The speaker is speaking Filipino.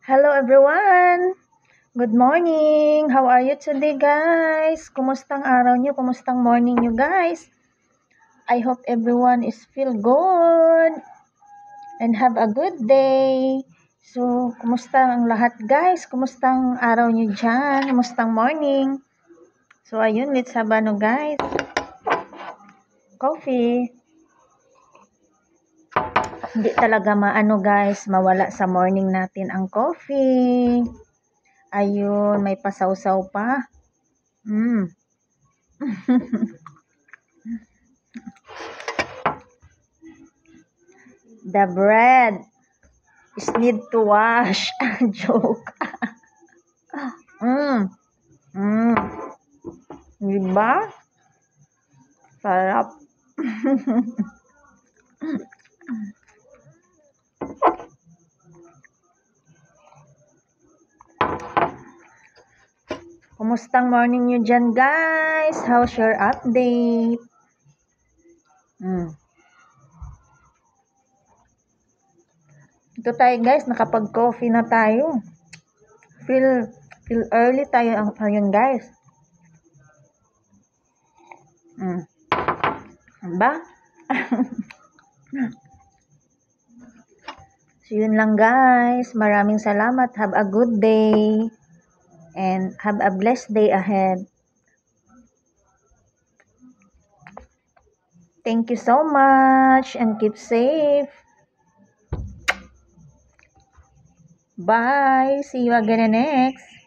Hello everyone! Good morning! How are you today guys? Kumustang araw nyo? Kumustang morning nyo guys? I hope everyone is feel good and have a good day. So, kumusta ang lahat guys? Kumustang araw nyo dyan? Kumustang morning? So, ayun, let's have ano guys? Coffee. Hindi talaga maano guys, mawala sa morning natin ang coffee. Ayun, may pasawsaw pa. The bread is need to wash. Joke. Mm. Mm. Diba? Sarap. Kumustang morning nyo dyan, guys? How's your update? Ito tayo, guys. Nakapag-coffee na tayo. Feel early tayo ngayon, guys. Diba? So, yun lang, guys. Maraming salamat. Have a good day. And have a blessed day ahead. Thank you so much and keep safe. Bye. See you again next.